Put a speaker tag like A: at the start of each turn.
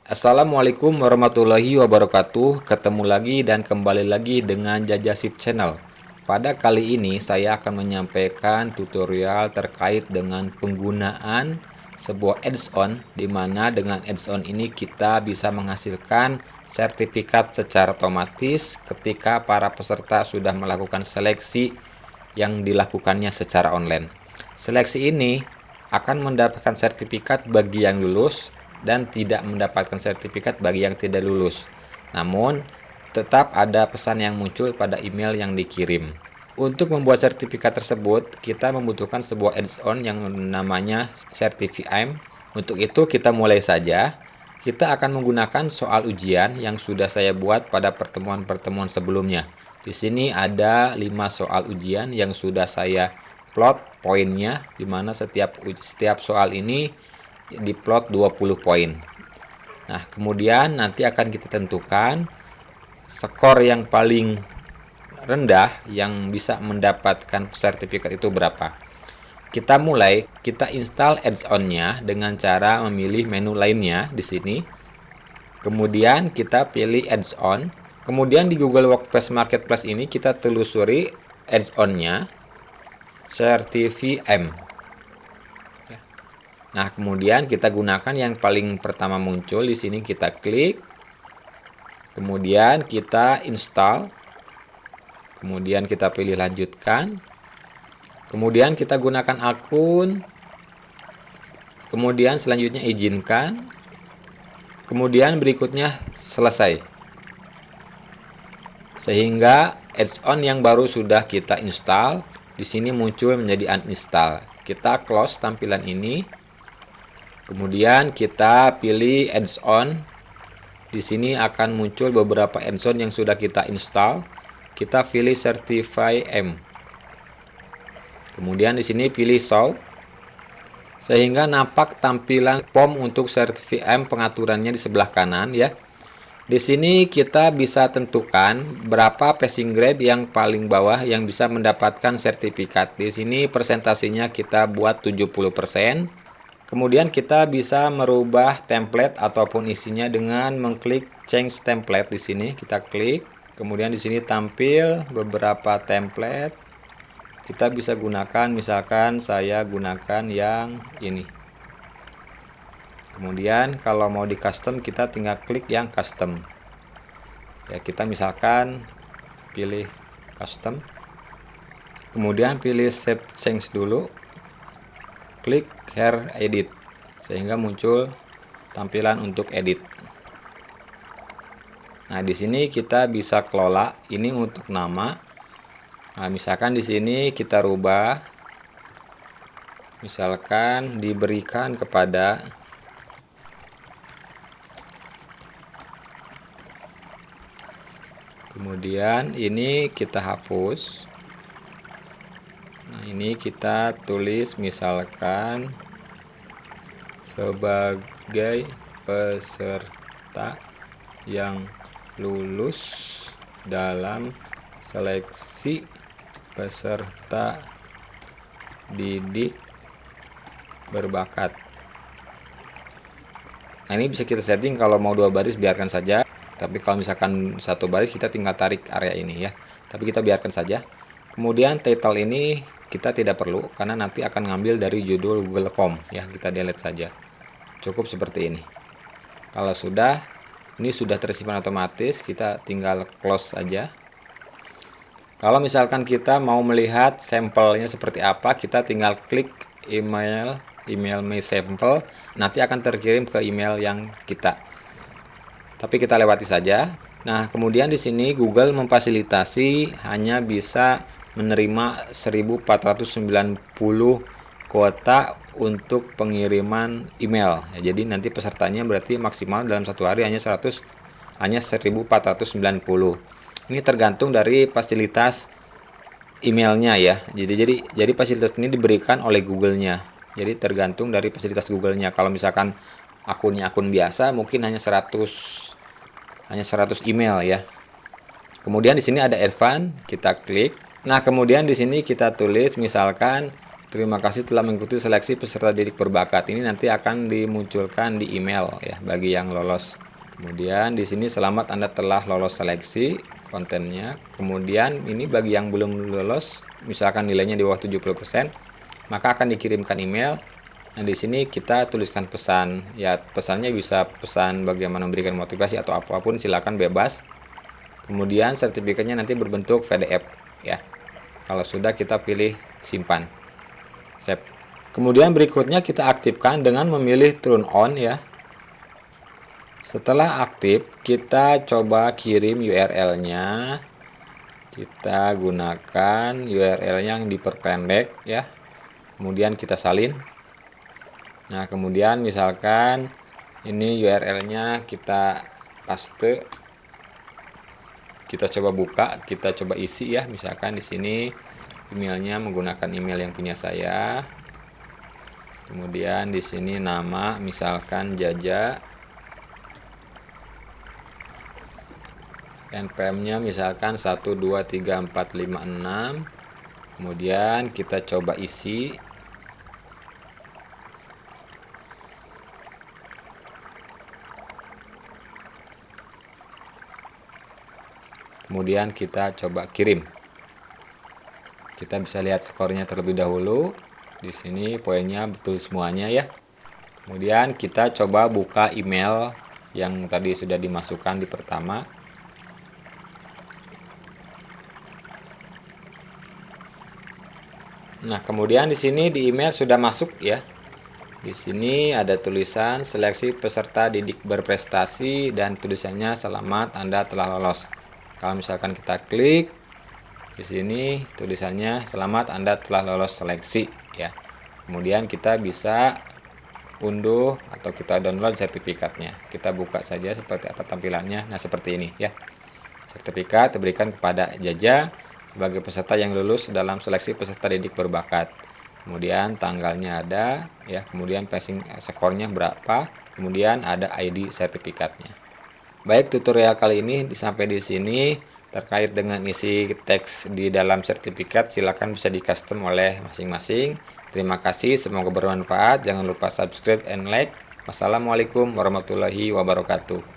A: Assalamualaikum warahmatullahi wabarakatuh. Ketemu lagi dan kembali lagi dengan Jajasip Channel. Pada kali ini saya akan menyampaikan tutorial terkait dengan penggunaan sebuah add-on, di mana dengan add-on ini kita bisa menghasilkan sertifikat secara otomatis ketika para peserta sudah melakukan seleksi yang dilakukannya secara online. Seleksi ini akan mendapatkan sertifikat bagi yang lulus dan tidak mendapatkan sertifikat bagi yang tidak lulus. Namun, tetap ada pesan yang muncul pada email yang dikirim. Untuk membuat sertifikat tersebut, kita membutuhkan sebuah add-on yang namanya Certify-M. Untuk itu, kita mulai saja. Kita akan menggunakan soal ujian yang sudah saya buat pada pertemuan-pertemuan sebelumnya. Di sini ada 5 soal ujian yang sudah saya plot poinnya, di mana setiap soal ini diplot 20 poin. Nah, kemudian nanti akan kita tentukan skor yang paling rendah yang bisa mendapatkan sertifikat itu berapa. Kita install add-on-nya dengan cara memilih menu lainnya di sini. Kemudian kita pilih add-on. Kemudian di Google Workspace Marketplace ini kita telusuri add-on-nya Certify-M. Nah, kemudian kita gunakan yang paling pertama muncul di sini, kita klik. Kemudian kita install. Kemudian kita pilih lanjutkan. Kemudian kita gunakan akun. Kemudian selanjutnya izinkan. Kemudian berikutnya selesai. Sehingga add-on yang baru sudah kita install di sini muncul menjadi uninstall. Kita close tampilan ini. Kemudian kita pilih add-on. Di sini akan muncul beberapa add-on yang sudah kita install. Kita pilih Certify-M. Kemudian di sini pilih show. Sehingga nampak tampilan form untuk Certify-M, pengaturannya di sebelah kanan ya. Di sini kita bisa tentukan berapa passing grade yang paling bawah yang bisa mendapatkan sertifikat. Di sini persentasenya kita buat 70%. Kemudian kita bisa merubah template ataupun isinya dengan mengklik change template di sini. Kita klik, kemudian di sini tampil beberapa template. Kita bisa gunakan, misalkan saya gunakan yang ini. Kemudian kalau mau di custom kita tinggal klik yang custom. Ya, kita misalkan pilih custom. Kemudian pilih save change dulu. Klik here edit sehingga muncul tampilan untuk edit. Nah, di sini kita bisa kelola ini untuk nama. Nah, misalkan di sini kita rubah, misalkan diberikan kepada kemudian ini kita hapus. Nah, ini kita tulis misalkan sebagai peserta yang lulus dalam seleksi peserta didik berbakat. Nah, ini bisa kita setting, kalau mau 2 baris biarkan saja. Tapi kalau misalkan 1 baris kita tinggal tarik area ini ya. Tapi kita biarkan saja. Kemudian title ini kita tidak perlu karena nanti akan ngambil dari judul Google Form ya, kita delete saja. Cukup seperti ini. Kalau sudah, ini sudah tersimpan otomatis, kita tinggal close saja. Kalau misalkan kita mau melihat sampelnya seperti apa, kita tinggal klik email my sample, nanti akan terkirim ke email yang kita. Tapi kita lewati saja. Nah, kemudian di sini Google memfasilitasi hanya bisa menerima 1490 kuota untuk pengiriman email. Ya, jadi nanti pesertanya berarti maksimal dalam 1 hari hanya 1490. Ini tergantung dari fasilitas emailnya ya. Jadi fasilitas ini diberikan oleh Google-nya. Jadi tergantung dari fasilitas Google-nya. Kalau misalkan akunnya akun biasa mungkin hanya 100 email ya. Kemudian di sini ada advance, kita klik. Nah, kemudian di sini kita tulis misalkan Terima kasih telah mengikuti seleksi peserta didik berbakat. Ini nanti akan dimunculkan di email ya bagi yang lolos. Kemudian di sini selamat Anda telah lolos seleksi kontennya. Kemudian ini bagi yang belum lolos, misalkan nilainya di bawah 70%, maka akan dikirimkan email. Nah, di sini kita tuliskan pesan. Ya, pesannya bisa pesan bagaimana memberikan motivasi atau apapun, silakan bebas. Kemudian sertifikatnya nanti berbentuk PDF ya. Kalau sudah kita pilih simpan. Save. Kemudian berikutnya kita aktifkan dengan memilih turn on ya. Setelah aktif, kita coba kirim URL-nya. Kita gunakan URL yang diperpendek ya. Kemudian kita salin. Nah, kemudian misalkan ini URL-nya kita paste. Kita coba buka, kita coba isi ya. Misalkan di sini emailnya menggunakan email yang punya saya. Kemudian di sini nama misalkan Jaja. NPM-nya misalkan 123456. Kemudian kita coba isi. Kemudian kita coba kirim. Kita bisa lihat skornya terlebih dahulu. Di sini poinnya betul semuanya ya. Kemudian kita coba buka email yang tadi sudah dimasukkan di pertama. Nah, kemudian di sini di email sudah masuk ya. Di sini ada tulisan seleksi peserta didik berprestasi dan tulisannya selamat Anda telah lolos. Kalau misalkan kita klik di sini tulisannya selamat Anda telah lolos seleksi ya. Kemudian kita bisa unduh atau kita download sertifikatnya. Kita buka saja seperti apa tampilannya. Nah, seperti ini ya. Sertifikat diberikan kepada Jaja sebagai peserta yang lulus dalam seleksi peserta didik berbakat. Kemudian tanggalnya ada ya, kemudian passing skornya berapa, kemudian ada ID sertifikatnya. Baik, tutorial kali ini sampai di sini. Terkait dengan isi teks di dalam sertifikat, silakan bisa di custom oleh masing-masing. Terima kasih, semoga bermanfaat. Jangan lupa subscribe and like. Wassalamualaikum warahmatullahi wabarakatuh.